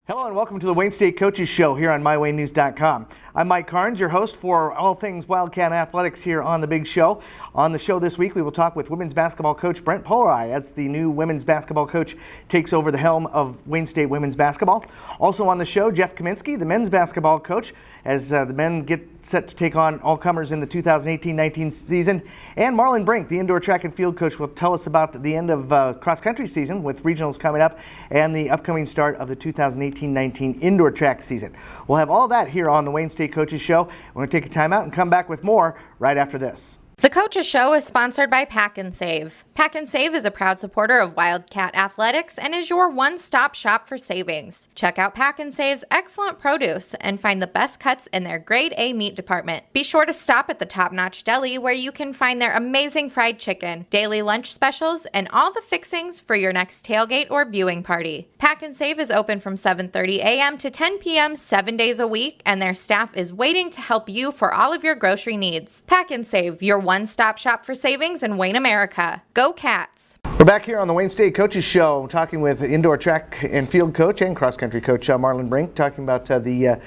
Hello and welcome to the Wayne State Coaches Show here on MyWayneNews.com. I'm Mike Carnes, your host for all things Wildcat Athletics here on The Big Show. On the show this week, we will talk with women's basketball coach Brent Polerai as the new women's basketball coach takes over the helm of Wayne State women's basketball. Also on the show, Jeff Kaminsky, the men's basketball coach, as the men get set to take on all comers in the 2018-19 season. And Marlon Brink, the indoor track and field coach, will tell us about the end of cross-country season with regionals coming up and the upcoming start of the 2018-19 indoor track season. We'll have all that here on the Wayne State Coaches Show. We're going to take a time out and come back with more right after this. The Coaches Show is sponsored by Pack and Save. Pack and Save is a proud supporter of Wildcat Athletics and is your one-stop shop for savings. Check out Pack and Save's excellent produce and find the best cuts in their grade A meat department. Be sure to stop at the Top Notch Deli where you can find their amazing fried chicken, daily lunch specials, and all the fixings for your next tailgate or viewing party. Pack and Save is open from 7:30 a.m. to 10 p.m. 7 days a week, and their staff is waiting to help you for all of your grocery needs. Pack and Save, your one-stop shop for savings in Wayne, America. Go Cats! We're back here on the Wayne State Coaches Show talking with indoor track and field coach and cross-country coach Marlon Brink, talking about the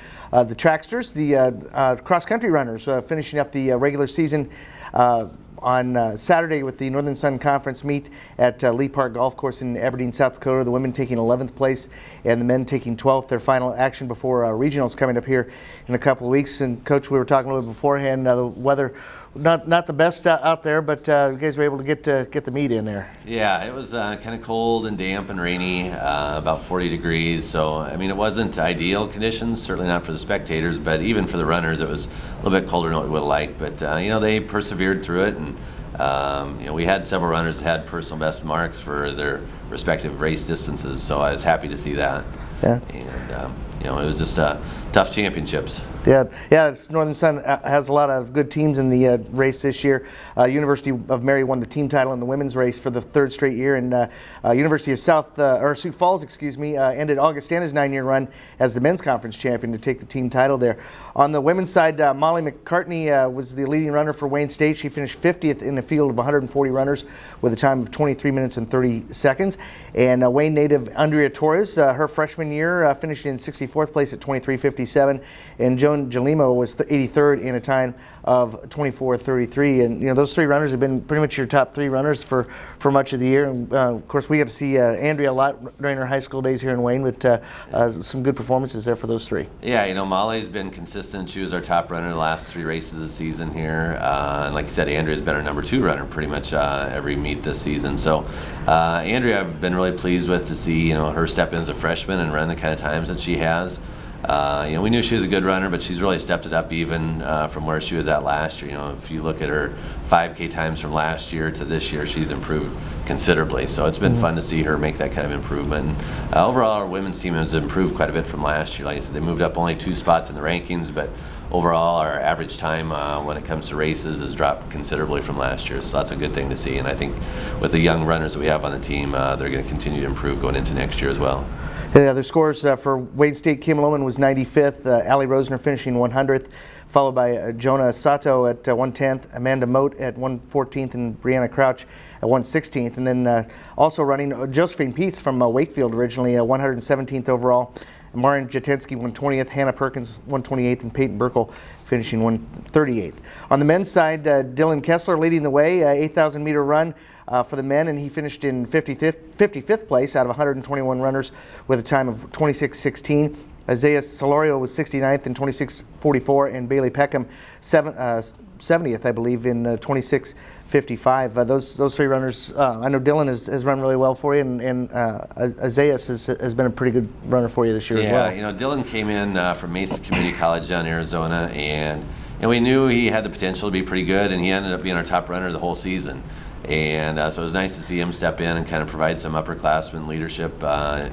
tracksters, the cross-country runners finishing up the regular season on Saturday with the Northern Sun Conference meet at Lee Park Golf Course in Aberdeen, South Dakota. The women taking 11th place and the men taking 12th. Their final action before regionals coming up here in a couple of weeks. And Coach, we were talking a little bit beforehand, the weather not the best out there, but you guys were able to get the meet in there. Yeah, it was kind of cold and damp and rainy, about 40 degrees. So, I mean, it wasn't ideal conditions, certainly not for the spectators, but even for the runners, it was a little bit colder than what we would have liked. But, you know, they persevered through it. And, you know, we had several runners that had personal best marks for their respective race distances. So I was happy to see that. Yeah. And, you know, it was just tough championships. Yeah. Northern Sun has a lot of good teams in the race this year. University of Mary won the team title in the women's race for the third straight year, and University of Sioux Falls, ended Augustana's 9-year run as the men's conference champion to take the team title there. On the women's side, Molly McCartney was the leading runner for Wayne State. She finished 50th in a field of 140 runners with a time of 23 minutes and 30 seconds. And Wayne native Andrea Torres, her freshman year, finished in 64th place at 23:57, and Joan Gelimo was 83rd in a time of 24:33. And you know, those three runners have been pretty much your top three runners for much of the year. And of course, we got to see Andrea a lot during her high school days here in Wayne, with some good performances there for those three. Yeah, you know, Molly's been consistent. She was our top runner the last three races of the season here. And like you said, Andrea's been our number 2 runner pretty much every meet this season. So Andrea, I've been really pleased with to see, you know, her step in as a freshman and run the kind of times that she has. You know, we knew she was a good runner, but she's really stepped it up even from where she was at last year. You know, if you look at her 5K times from last year to this year, she's improved considerably. So it's been fun to see her make that kind of improvement. Overall, our women's team has improved quite a bit from last year. Like I said, they moved up only 2 spots in the rankings, but overall, our average time when it comes to races has dropped considerably from last year. So that's a good thing to see. And I think with the young runners that we have on the team, they're going to continue to improve going into next year as well. The other scores for Wayne State, Kim Lohman was 95th, Allie Rosner finishing 100th, followed by Jonah Sato at 110th, Amanda Moat at 114th, and Brianna Crouch at 116th. And then also running Josephine Peets from Wakefield originally, 117th overall. Marin Jatensky 120th, Hannah Perkins 128th, and Peyton Burkle finishing 138th. On the men's side, Dylan Kessler leading the way, 8,000 meter run for the men, and he finished in 55th place out of 121 runners with a time of 26:16. Isaiah Solorio was 69th in 26:44, and Bailey Peckham 70th, I believe, in 26:55. Those three runners, I know Dylan has run really well for you, and Isaiah has been a pretty good runner for you this year as well. Yeah, you know, Dylan came in from Mesa Community College down in Arizona, and we knew he had the potential to be pretty good, and he ended up being our top runner the whole season. And so it was nice to see him step in and kind of provide some upperclassmen leadership.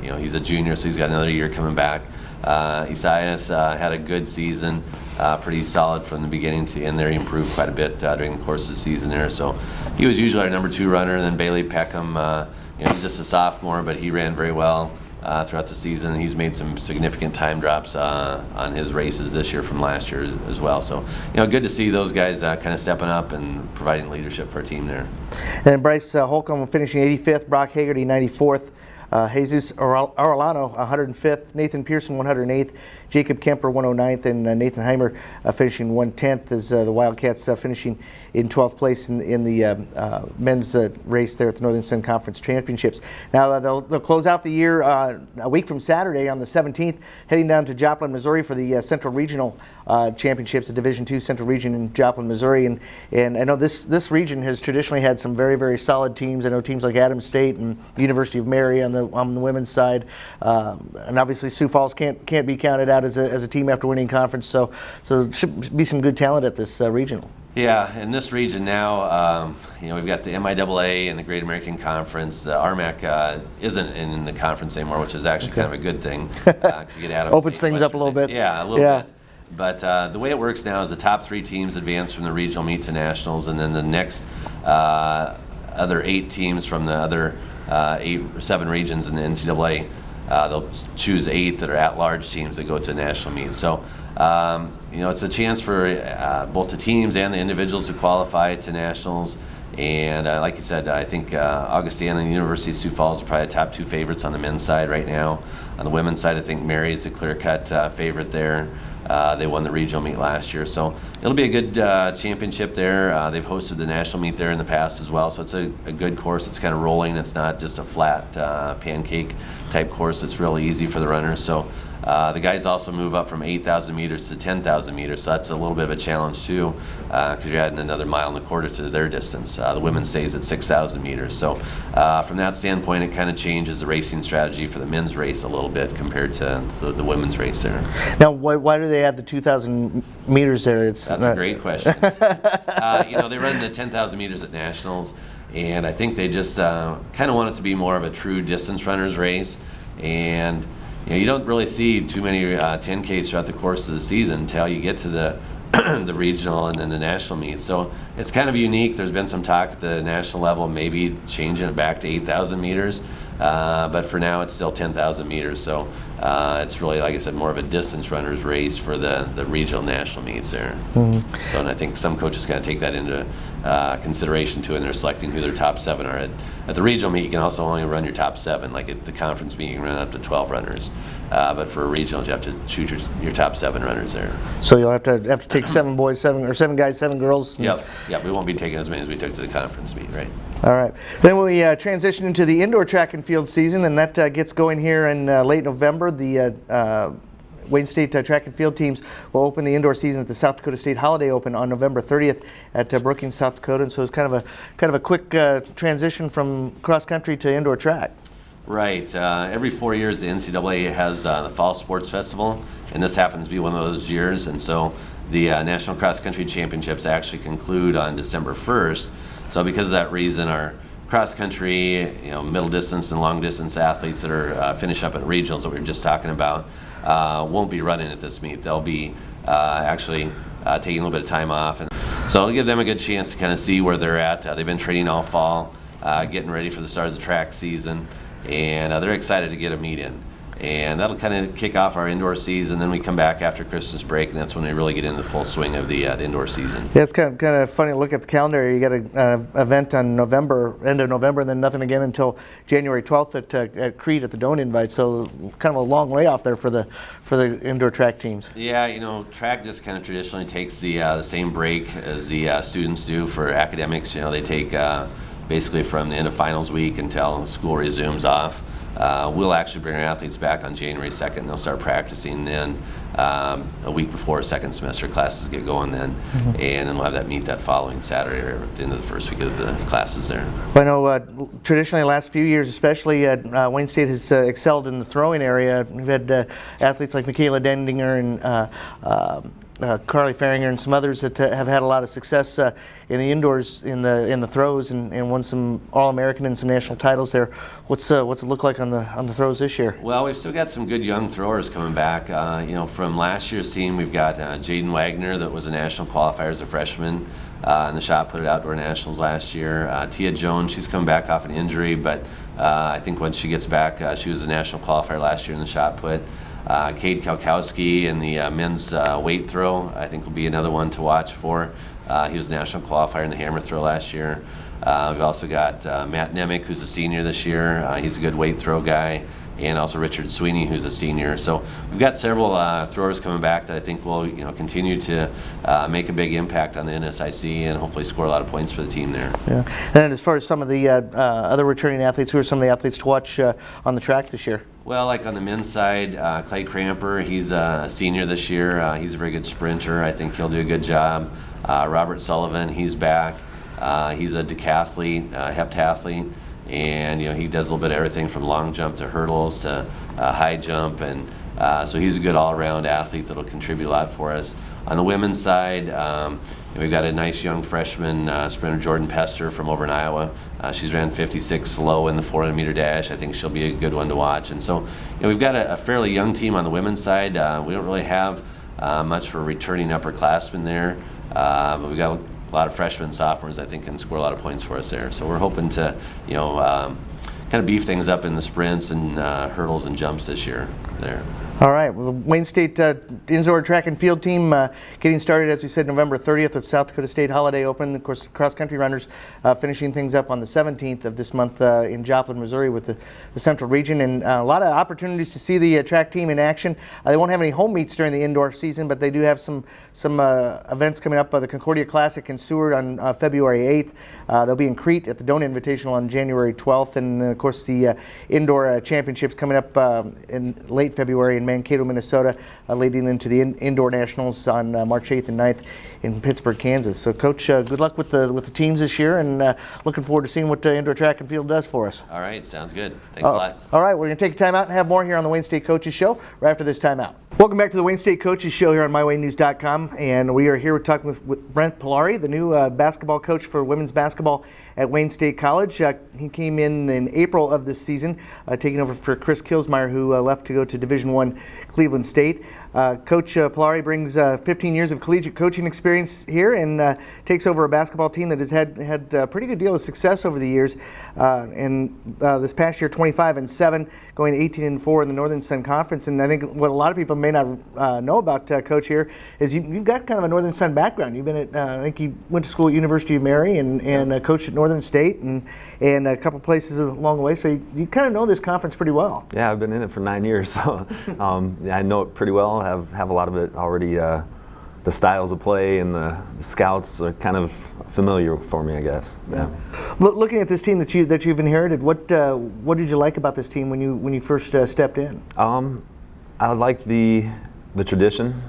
You know, he's a junior, so he's got another year coming back. Isaias had a good season, pretty solid from the beginning to end there. He improved quite a bit during the course of the season there. So he was usually our number 2 runner. And then Bailey Peckham, you know, he's just a sophomore, but he ran very well throughout the season. He's made some significant time drops on his races this year from last year as well. So, you know, good to see those guys kind of stepping up and providing leadership for our team there. And Bryce Holcomb finishing 85th, Brock Hagerty 94th. Jesus Arellano 105th, Nathan Pearson 108th, Jacob Kemper 109th, and Nathan Heimer finishing 110th as the Wildcats finishing in 12th place in the men's race there at the Northern Sun Conference Championships. Now they'll close out the year a week from Saturday on the 17th, heading down to Joplin, Missouri for the Central Regional Championships, the Division II Central Region in Joplin, Missouri. And I know this region has traditionally had some very, very solid teams. I know teams like Adams State and the University of Mary on the women's side, and obviously Sioux Falls can't be counted out as a team after winning conference. So there should be some good talent at this regional. Yeah, in this region now, we've got the MIAA and the Great American Conference. RMAC isn't in the conference anymore, which is actually kind of a good thing. You get Adams Opens State, things up a little bit. Yeah, a little bit. But the way it works now is the top 3 teams advance from the regional meet to nationals, and then the next other 8 teams from the other 7 regions in the NCAA, they'll choose 8 that are at-large teams that go to national meet. So, it's a chance for both the teams and the individuals to qualify to nationals. And like you said, I think Augustana and the University of Sioux Falls are probably the top 2 favorites on the men's side right now. On the women's side, I think Mary is a clear-cut favorite there. They won the regional meet last year, so it'll be a good championship there. They've hosted the national meet there in the past as well, so it's a good course. It's kind of rolling. It's not just a flat pancake type course. It's really easy for the runners. So the guys also move up from 8,000 meters to 10,000 meters, so that's a little bit of a challenge too, because you're adding another 1.25 miles to their distance. The women stays at 6,000 meters. So from that standpoint, it kind of changes the racing strategy for the men's race a little bit compared to the women's race there. Now, why do they add the 2,000 meters there? That's a great question. They run the 10,000 meters at nationals, and I think they just kind of want it to be more of a true distance runners race. And you don't really see too many 10Ks throughout the course of the season until you get to the the regional and then the national meet. So it's kind of unique. There's been some talk at the national level, maybe changing it back to 8,000 meters. But for now, it's still 10,000 meters. So it's really, like I said, more of a distance runner's race for the regional national meets there. Mm-hmm. So, and I think some coaches kind of take that into consideration too, and they're selecting who their top 7 are. At the regional meet, you can also only run your top 7. Like at the conference meet, you can run up to 12 runners. But for regionals, you have to choose your top 7 runners there. So you'll have to take 7 boys, 7 guys, 7 girls. Yep. We won't be taking as many as we took to the conference meet, right? All right. Then we transition into the indoor track and field season, and that gets going here in late November. The Wayne State track and field teams will open the indoor season at the South Dakota State Holiday Open on November 30th at Brookings, South Dakota. And so it's kind of a quick transition from cross country to indoor track. Right. Every 4 years, the NCAA has the Fall Sports Festival, and this happens to be one of those years. And so the National Cross Country Championships actually conclude on December 1st. So because of that reason, our cross country, middle distance and long distance athletes that are finish up at regionals that we were just talking about won't be running at this meet. They'll be actually taking a little bit of time off, and so it'll give them a good chance to kind of see where they're at. They've been training all fall, getting ready for the start of the track season, and they're excited to get a meet in. And that'll kind of kick off our indoor season. Then we come back after Christmas break, and that's when we really get into the full swing of the indoor season. Yeah, it's kind of funny to look at the calendar. You got an event on end of November, and then nothing again until January 12th at Crete at the Doan Invite. So kind of a long layoff there for the indoor track teams. Yeah, track just kind of traditionally takes the same break as the students do for academics. They take basically from the end of finals week until school resumes off. We'll actually bring our athletes back on January 2nd. They'll start practicing then a week before second semester classes get going then. Mm-hmm. And then we'll have that meet that following Saturday or at the end of the first week of the classes there. Well, I know traditionally the last few years especially, Wayne State has excelled in the throwing area. We've had athletes like Michaela Dendinger and Carly Farringer and some others that have had a lot of success in the indoors in the throws and won some All-American and some national titles there. What's it look like on the throws this year? Well, we've still got some good young throwers coming back. From last year's team, we've got Jaden Wagner that was a national qualifier as a freshman in the shot put at Outdoor Nationals last year. Tia Jones, she's coming back off an injury, but I think once she gets back, she was a national qualifier last year in the shot put. Cade Kalkowski in the men's weight throw, I think will be another one to watch for. He was a national qualifier in the hammer throw last year. We've also got Matt Nemick, who's a senior this year. He's a good weight throw guy. And also Richard Sweeney, who's a senior. So we've got several throwers coming back that I think will continue to make a big impact on the NSIC and hopefully score a lot of points for the team there. Yeah. And as far as some of the other returning athletes, who are some of the athletes to watch on the track this year? Well, like on the men's side, Clay Cramper, he's a senior this year. He's a very good sprinter. I think he'll do a good job. Robert Sullivan, he's back. He's a decathlete, heptathlete. And he does a little bit of everything from long jump to hurdles to high jump, and so he's a good all-around athlete that'll contribute a lot for us. On the women's side, we've got a nice young freshman sprinter, Jordan Pester from over in Iowa. She's ran 56 low in the 400-meter dash. I think she'll be a good one to watch. And so we've got a fairly young team on the women's side. We don't really have much for returning upperclassmen there, but we've got a lot of freshmen and sophomores I think can score a lot of points for us there. So we're hoping to, kind of beef things up in the sprints and hurdles and jumps this year there. All right. Well, the Wayne State indoor track and field team getting started, as we said, November 30th with South Dakota State Holiday Open. Of course, cross-country runners finishing things up on the 17th of this month in Joplin, Missouri with the Central Region. And a lot of opportunities to see the track team in action. They won't have any home meets during the indoor season, but they do have some events coming up. The Concordia Classic in Seward on February 8th. They'll be in Crete at the Donut Invitational on January 12th. And, of course, the indoor championships coming up in late February in Mankato, Minnesota, leading into the indoor nationals on March 8th and 9th in Pittsburgh, Kansas. So, Coach, good luck with the teams this year, and looking forward to seeing what indoor track and field does for us. All right, sounds good. Thanks a lot. All right, we're going to take a time out and have more here on the Wayne State Coaches Show right after this timeout. Welcome back to the Wayne State Coaches Show here on MyWayneNews.com, and we are here talking with Brent Polari, the new basketball coach for women's basketball at Wayne State College. He came in April of this season, taking over for Chris Kilsmeyer, who left to go to Division I Cleveland State. Coach Polari brings 15 years of collegiate coaching experience here and takes over a basketball team that has had a pretty good deal of success over the years. And this past year, 25-7, going 18-4 in the Northern Sun Conference. And I think what a lot of people may not know about Coach here is you've got kind of a Northern Sun background. You've been at, I think you went to school at University of Mary and coached at Northern State and a couple places along the way. So you kind of know this conference pretty well. Yeah, I've been in it for 9 years, so I know it pretty well. Have a lot of it already. The styles of play and the scouts are kind of familiar for me, I guess. Yeah. Looking at this team that you've inherited, what did you like about this team when you first stepped in? I like the tradition.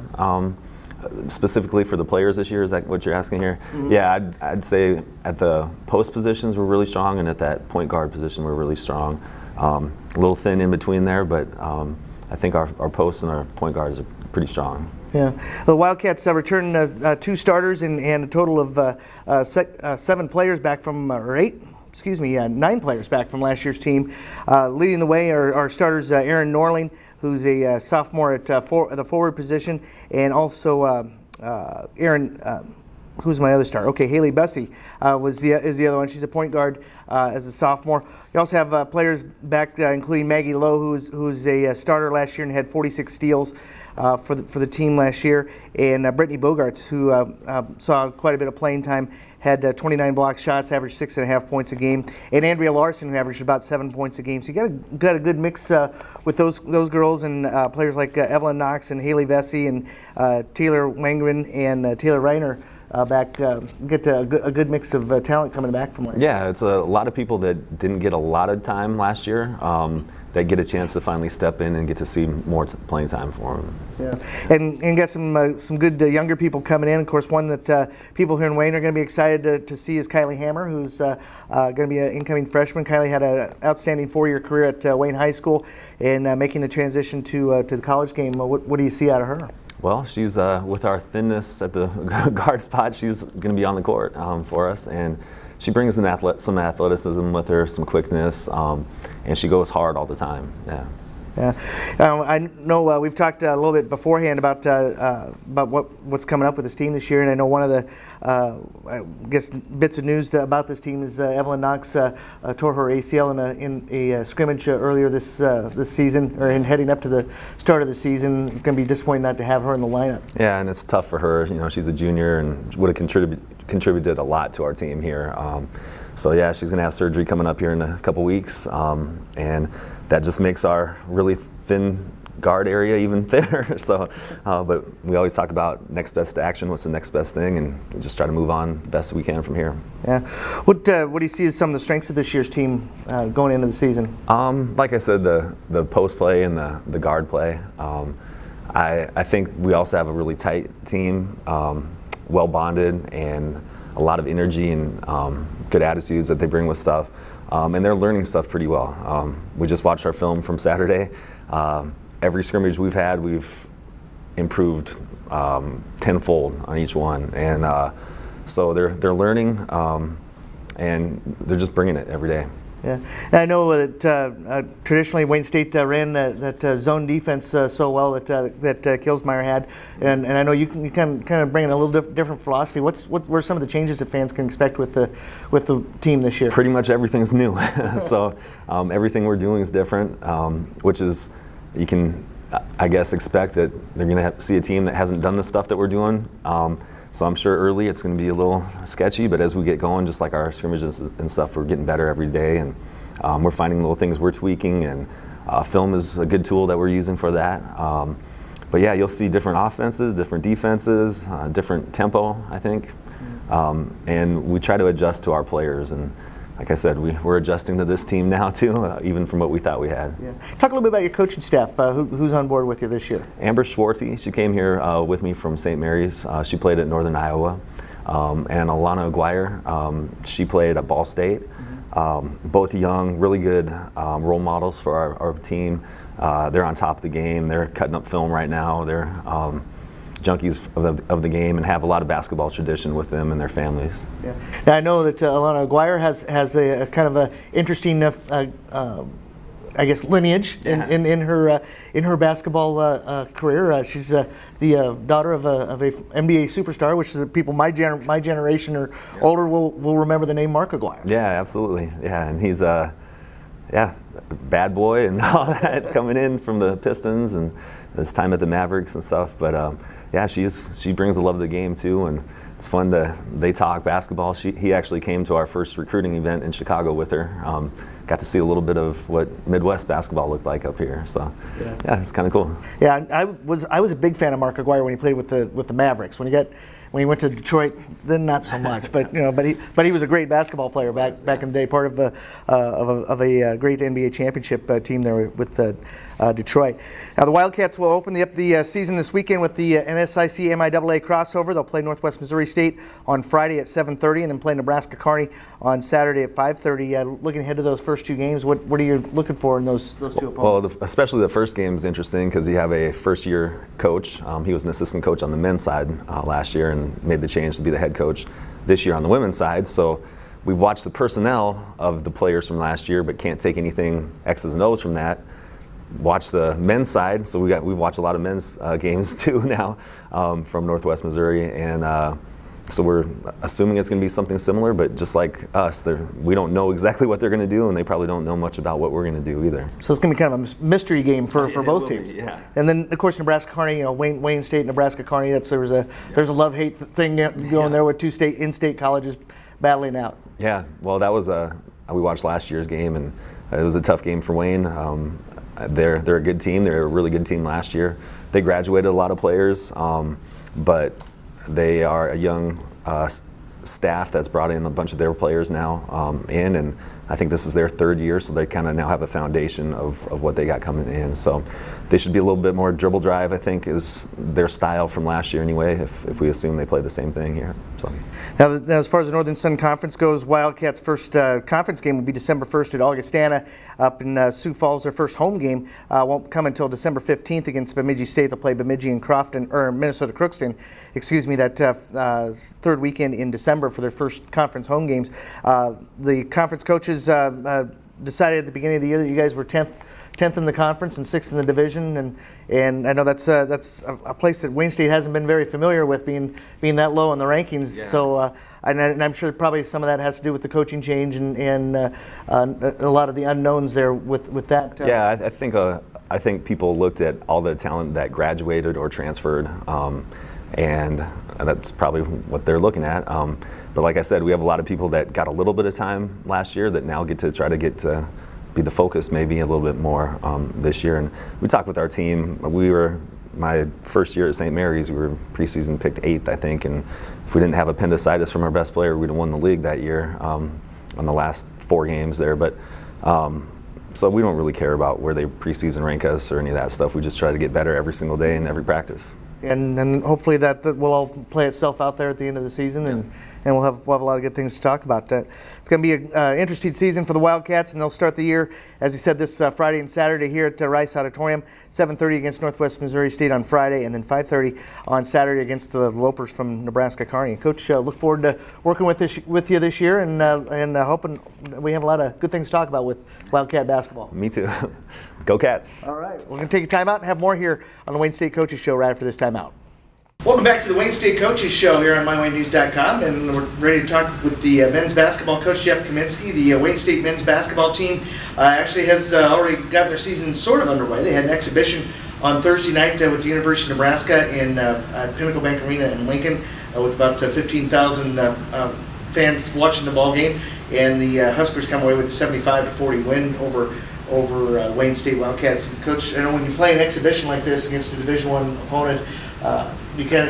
Specifically for the players this year, is that what you're asking here? Mm-hmm. Yeah, I'd say at the post positions we're really strong, and at that point guard position we're really strong. A little thin in between there, but I think our posts and our point guards are pretty strong. Yeah, the Wildcats returned 2 starters and a total of 7 players back from, 9 players back from last year's team. Leading the way are starters Aaron Norling, who's a sophomore at the forward position, and also Aaron. Who's my other star? Okay, Haley Bussey is the other one. She's a point guard as a sophomore. You also have players back, including Maggie Lowe, who's a starter last year and had 46 steals for the team last year, and Brittany Bogarts, who saw quite a bit of playing time, had 29 block shots, averaged 6.5 points a game, and Andrea Larson, who averaged about 7 points a game. So you got a good mix with those girls and players like Evelyn Knox and Haley Vesey and Taylor Wangren and Taylor Reiner. Get a good mix of talent coming back from last year. Yeah, it's a lot of people that didn't get a lot of time last year that get a chance to finally step in and get to see more playing time for them. Yeah, and got some good younger people coming in. Of course, one that people here in Wayne are going to be excited to see is Kylie Hammer, who's going to be an incoming freshman. Kylie had an outstanding 4-year career at Wayne High School, and making the transition to the college game. What do you see out of her? Well, she's with our thinness at the guard spot, she's going to be on the court for us, and she brings some athleticism with her, some quickness, and she goes hard all the time. Yeah. Yeah, I know we've talked a little bit beforehand about what's coming up with this team this year, and I know one of the I guess bits of news about this team is Evelyn Knox tore her ACL in a scrimmage earlier this season, or in heading up to the start of the season. It's going to be disappointing not to have her in the lineup. Yeah, and it's tough for her. You know, she's a junior and would have contributed a lot to our team here. So yeah, she's going to have surgery coming up here in a couple weeks, and that just makes our really thin guard area even thinner. So, but we always talk about next best action, what's the next best thing, and we just try to move on the best we can from here. Yeah. What do you see as some of the strengths of this year's team going into the season? Like I said, the post play and the guard play. I think we also have a really tight team, well bonded, and a lot of energy and good attitudes that they bring with stuff. And they're learning stuff pretty well. We just watched our film from Saturday. Every scrimmage we've had, we've improved tenfold on each one, and so they're learning, and they're just bringing it every day. Yeah, and I know that traditionally Wayne State ran that zone defense so well that Kilsmeyer had, and I know you kind of bring in a little different philosophy. What were some of the changes that fans can expect with the team this year? Pretty much everything's new, so everything we're doing is different, which is you can, I guess, expect that they're going to see a team that hasn't done the stuff that we're doing. So I'm sure early it's going to be a little sketchy, but as we get going, just like our scrimmages and stuff, we're getting better every day, and we're finding little things we're tweaking, and film is a good tool that we're using for that. But yeah, you'll see different offenses, different defenses, different tempo, I think, and we try to adjust to our players. And like I said, we're adjusting to this team now too, even from what we thought we had. Yeah. Talk a little bit about your coaching staff. Who's on board with you this year? Amber Schwarthy, she came here with me from St. Mary's. She played at Northern Iowa. And Alana Aguirre, she played at Ball State. Both young, really good role models for our team. They're on top of the game. They're cutting up film right now. They're junkies of the game and have a lot of basketball tradition with them and their families. Yeah. Now I know that Alana Aguirre has a kind of a interesting, I guess, lineage in her basketball career. She's the daughter of a NBA superstar, which is people my generation or older will remember the name Mark Aguirre. Yeah, absolutely. Yeah, and he's bad boy and all that coming in from the Pistons and his time at the Mavericks and stuff. But yeah, she brings a love of the game too, and it's fun they talk basketball. He actually came to our first recruiting event in Chicago with her. Got to see a little bit of what Midwest basketball looked like up here. So yeah, it's kind of cool. Yeah, I was a big fan of Mark Aguirre when he played with the Mavericks. When he went to Detroit, then not so much. But he was a great basketball player back in the day. Part of a great NBA championship team there with Detroit. Now the Wildcats will open up the season this weekend with the NSIC MIAA crossover. They'll play Northwest Missouri State on Friday at 7:30, and then play Nebraska Kearney on Saturday at 5:30. Looking ahead to those first two games, what are you looking for in those two opponents? Well, especially the first game is interesting because you have a first-year coach. He was an assistant coach on the men's side last year and made the change to be the head coach this year on the women's side. So we've watched the personnel of the players from last year, but can't take anything X's and O's from that. Watch the men's side, so we've watched a lot of men's games too now from Northwest Missouri, and so we're assuming it's going to be something similar. But just like us, we don't know exactly what they're going to do, and they probably don't know much about what we're going to do either. So it's going to be kind of a mystery game for both teams. Yeah. And then of course Nebraska Kearney, Wayne State, Nebraska Kearney. There's a love-hate thing going there with two in-state colleges battling out. Yeah. Well, that was we watched last year's game, and it was a tough game for Wayne. They're a good team. They're a really good team last year. They graduated a lot of players, but they are a young staff that's brought in a bunch of their players now and I think this is their third year, so they kind of now have a foundation of what they got coming in. So they should be a little bit more dribble drive, I think, is their style from last year anyway, if we assume they play the same thing here. So. Now, as far as the Northern Sun Conference goes, Wildcats' first conference game will be December 1st at Augustana up in Sioux Falls. Their first home game won't come until December 15th against Bemidji State. They'll play Bemidji and Minnesota Crookston, that third weekend in December for their first conference home games. The conference coaches decided at the beginning of the year that you guys were 10th in the conference and 6th in the division, and I know that's a place that Wayne State hasn't been very familiar with, being that low in the rankings. Yeah. So and I'm sure probably some of that has to do with the coaching change and a lot of the unknowns there with that. Yeah, I think people looked at all the talent that graduated or transferred, and that's probably what they're looking at. But like I said, we have a lot of people that got a little bit of time last year that now get to be the focus maybe a little bit more this year. And we talked with our team. My first year at St. Mary's, we were preseason picked 8th, I think, and if we didn't have appendicitis from our best player, we'd have won the league that year on the last 4 games there. But so we don't really care about where they preseason rank us or any of that stuff. We just try to get better every single day in every practice. And hopefully that will all play itself out there at the end of the season, and we'll have a lot of good things to talk about. It's going to be an interesting season for the Wildcats, and they'll start the year, as we said, this Friday and Saturday here at Rice Auditorium, 7:30 against Northwest Missouri State on Friday, and then 5:30 on Saturday against the Lopers from Nebraska Kearney. Coach, look forward to working with you this year, and hoping we have a lot of good things to talk about with Wildcat basketball. Me too. Go Cats. All right, we're going to take a timeout and have more here on the Wayne State Coaches Show right after this timeout. Welcome back to the Wayne State Coaches Show here on MyWayneNews.com, and we're ready to talk with the men's basketball coach, Jeff Kaminsky. The Wayne State men's basketball team actually has already got their season sort of underway. They had an exhibition on Thursday night with the University of Nebraska in Pinnacle Bank Arena in Lincoln with about 15,000 fans watching the ball game, and the Huskers come away with a 75-40 win over Wayne State Wildcats. And Coach, I know when you play an exhibition like this against a Division I opponent, you get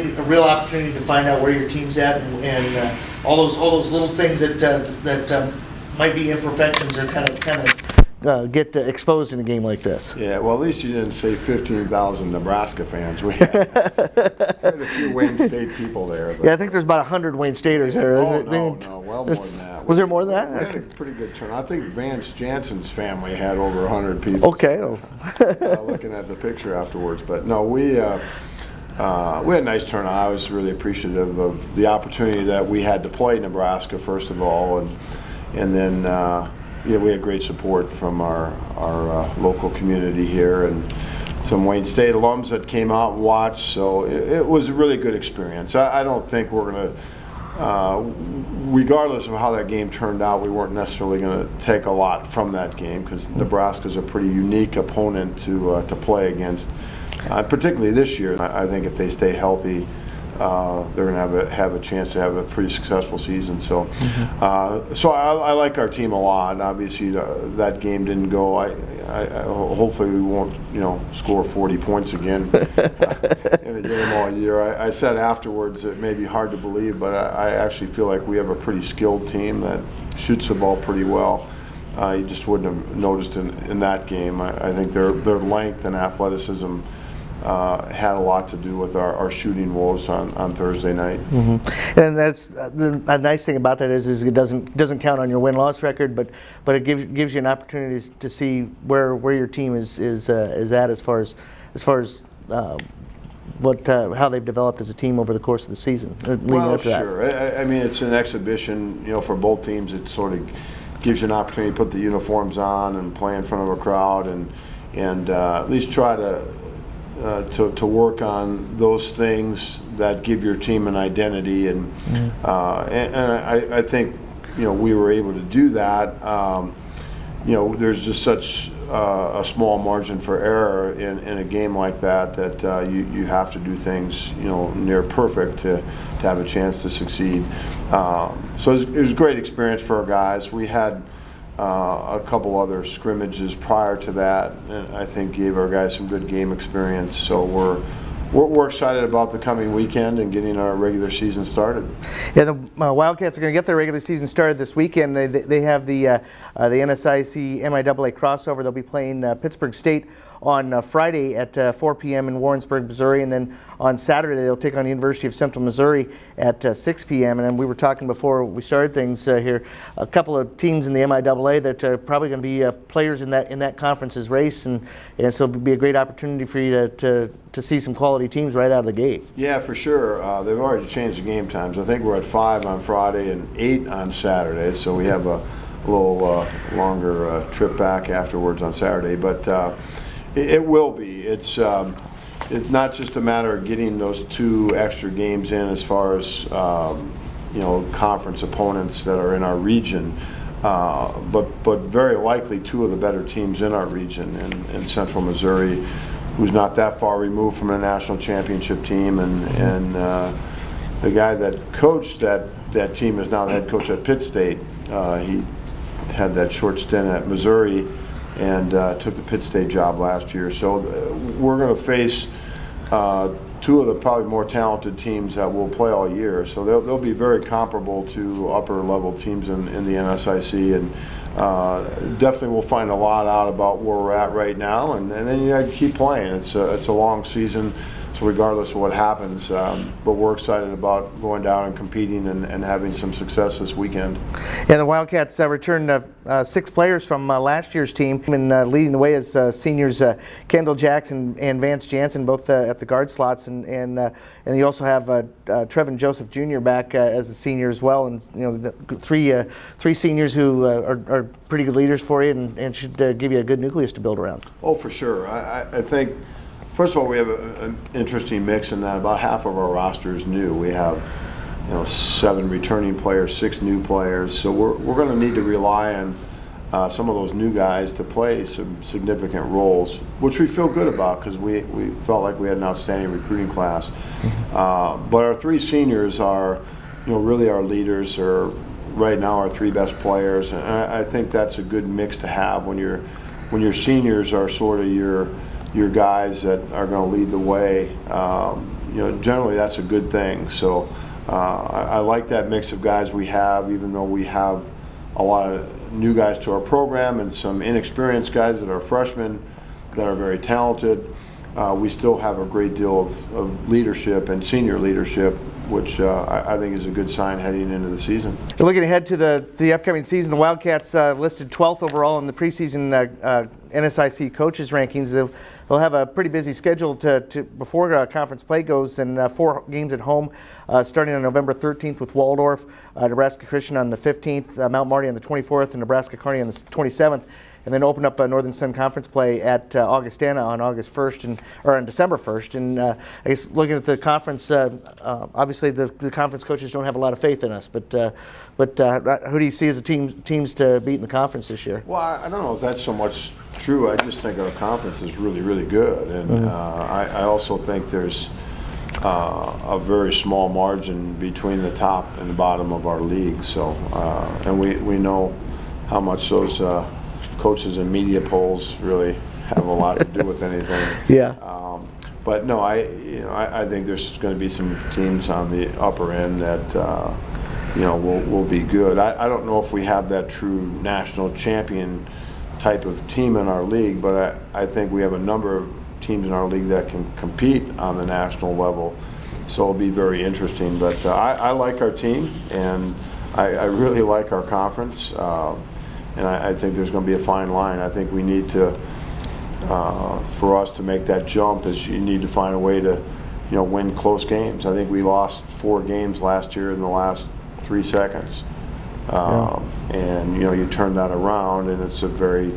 a real opportunity to find out where your team's at, and all those little things that might be imperfections or kind of get exposed in a game like this. Yeah, well, at least you didn't say 15,000 Nebraska fans. We had a few Wayne State people there. But Yeah, I think there's about 100 Wayne Staters there. Oh, no, well more than that. Was there more than that? We had a pretty good turnout. I think Vance Jansen's family had over 100 people. Okay. Looking at the picture afterwards. But no, we had a nice turnout. I was really appreciative of the opportunity that we had to play Nebraska, first of all, and then we had great support from our local community here and some Wayne State alums that came out and watched. So it was a really good experience. I don't think we're going to, regardless of how that game turned out, we weren't necessarily going to take a lot from that game because Nebraska's a pretty unique opponent to play against. Particularly this year, I think if they stay healthy, they're going to have a chance to have a pretty successful season. So, so I like our team a lot. Obviously, that game didn't go. Hopefully we won't, score 40 points again in a game all year. I said afterwards it may be hard to believe, but I actually feel like we have a pretty skilled team that shoots the ball pretty well. You just wouldn't have noticed in that game. I think their length and athleticism had a lot to do with our shooting woes on Thursday night. And that's the nice thing about that is it doesn't count on your win-loss record, but it gives you an opportunity to see where your team is at as far as how they've developed as a team over the course of the season. Well, sure. I mean, it's an exhibition, for both teams. It sort of gives you an opportunity to put the uniforms on and play in front of a crowd and at least try to work on those things that give your team an identity, and I think we were able to do that. There's just such a small margin for error in a game like that you have to do things near perfect to have a chance to succeed. So it was a great experience for our guys. We had a couple other scrimmages prior to that, and I think gave our guys some good game experience. So we're excited about the coming weekend and getting our regular season started. Yeah, the Wildcats are going to get their regular season started this weekend. They have the NSIC MIAA crossover. They'll be playing Pittsburgh State on Friday at 4 p.m. in Warrensburg, Missouri, and then on Saturday they'll take on the University of Central Missouri at 6 p.m. And then we were talking before we started things here, a couple of teams in the MIAA that are probably going to be players in that conference's race, and so it'll be a great opportunity for you to see some quality teams right out of the gate. Yeah, for sure. They've already changed the game times. I think we're at 5 on Friday and 8 on Saturday, so we have a little longer trip back afterwards on Saturday. But it will be. It's not just a matter of getting those 2 extra games in as far as conference opponents that are in our region, but very likely 2 of the better teams in our region in Central Missouri who's not that far removed from a national championship team, and the guy that coached that team is now the head coach at Pitt State. He had that short stint at Missouri and took the Pitt State job last year. So we're going to face two of the probably more talented teams that will play all year. So they'll be very comparable to upper level teams in the NSIC, and definitely we'll find a lot out about where we're at right now, and then you got to keep playing. It's a long season, so regardless of what happens, but we're excited about going down and competing and having some success this weekend. Yeah, the Wildcats returned 6 players from last year's team, and leading the way is seniors Kendall Jackson and Vance Jansen, both at the guard slots, and you also have Trevin Joseph Jr. back as a senior as well, and three seniors who are pretty good leaders for you, and should give you a good nucleus to build around. Oh, for sure. I think, first of all, we have an interesting mix in that about half of our roster is new. We have 7 returning players, 6 new players. So we're going to need to rely on some of those new guys to play some significant roles, which we feel good about because we felt like we had an outstanding recruiting class. But our 3 seniors are, really our leaders, are right now our 3 best players, and I think that's a good mix to have when your seniors are sort of your guys that are going to lead the way. Generally that's a good thing. So I like that mix of guys we have, even though we have a lot of new guys to our program and some inexperienced guys that are freshmen that are very talented. We still have a great deal of leadership and senior leadership, which I think is a good sign heading into the season. Looking ahead to the upcoming season, the Wildcats listed 12th overall in the preseason NSIC coaches rankings. They'll have a pretty busy schedule before conference play goes, and 4 games at home, starting on November 13th with Waldorf, Nebraska Christian on the 15th, Mount Marty on the 24th, and Nebraska Kearney on the 27th. And then open up Northern Sun Conference play at Augustana on August 1st or on December 1st. And I guess looking at the conference, obviously the conference coaches don't have a lot of faith in us. But who do you see as the teams to beat in the conference this year? Well, I don't know if that's so much true. I just think our conference is really, really good, and I also think there's a very small margin between the top and the bottom of our league. So, and we know how much those coaches and media polls really have a lot to do with anything. Yeah. But no, I think there's going to be some teams on the upper end that will be good. I don't know if we have that true national champion type of team in our league, but I think we have a number of teams in our league that can compete on the national level. So it'll be very interesting. But I like our team, and I really like our conference. And I think there's going to be a fine line. I think we need to, for us to make that jump, is you need to find a way to, win close games. I think we lost 4 games last year in the last 3 seconds. And you turn that around, and it's a very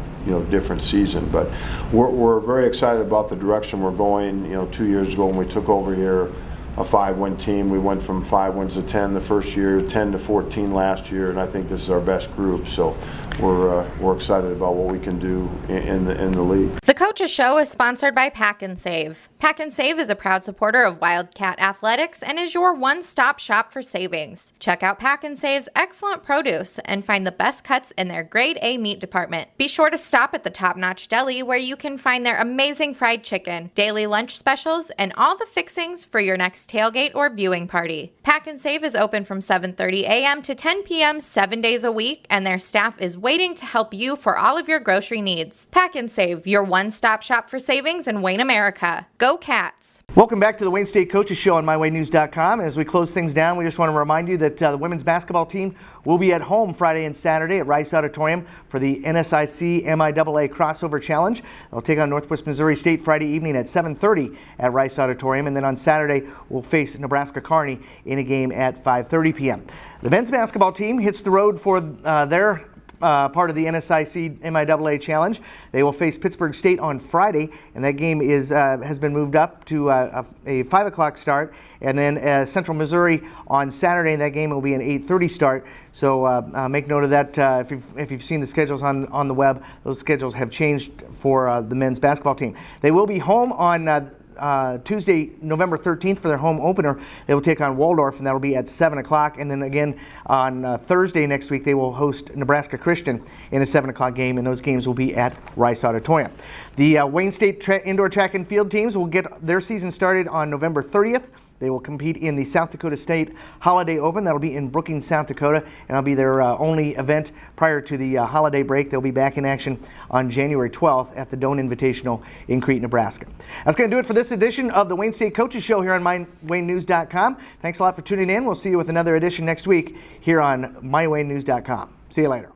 different season. But we're very excited about the direction we're going. 2 years ago when we took over here, a 5-win team, we went from 5 wins to 10 the first year, 10 to 14 last year, and I think this is our best group. So we're excited about what we can do in the league. The Coaches Show is sponsored by Pack and Save. Pack and Save is a proud supporter of Wildcat Athletics and is your one-stop shop for savings. Check out Pack and Save's excellent produce and find the best cuts in their grade A meat department. Be sure to stop at the Top Notch Deli, where you can find their amazing fried chicken, daily lunch specials, and all the fixings for your next tailgate or viewing party. Pack and Save is open from 7:30 a.m. to 10 p.m. 7 days a week, and their staff is waiting to help you for all of your grocery needs. Pack and Save, your one-stop shop for savings in Wayne, America. Go Cats! Welcome back to the Wayne State Coaches Show on MyWayNews.com. As we close things down, we just want to remind you that the women's basketball team will be at home Friday and Saturday at Rice Auditorium for the NSIC MIAA Crossover Challenge. They'll take on Northwest Missouri State Friday evening at 7:30 at Rice Auditorium, and then on Saturday we'll face Nebraska Kearney in a game at 5:30 p.m. The men's basketball team hits the road for their part of the NSIC MIAA Challenge. They will face Pittsburgh State on Friday, and that game has been moved up to a 5 o'clock start. And then Central Missouri on Saturday, and that game will be an 8:30 start. So make note of that. If you've seen the schedules on the web, those schedules have changed for the men's basketball team. They will be home on Tuesday, November 13th for their home opener. They will take on Waldorf, and that will be at 7 o'clock. And then again on Thursday next week, they will host Nebraska Christian in a 7 o'clock game, and those games will be at Rice Auditorium. The Wayne State indoor track and field teams will get their season started on November 30th. They will compete in the South Dakota State Holiday Open. That'll be in Brookings, South Dakota, and that'll be their only event prior to the holiday break. They'll be back in action on January 12th at the Doane Invitational in Crete, Nebraska. That's going to do it for this edition of the Wayne State Coaches Show here on MyWayneNews.com. Thanks a lot for tuning in. We'll see you with another edition next week here on MyWayneNews.com. See you later.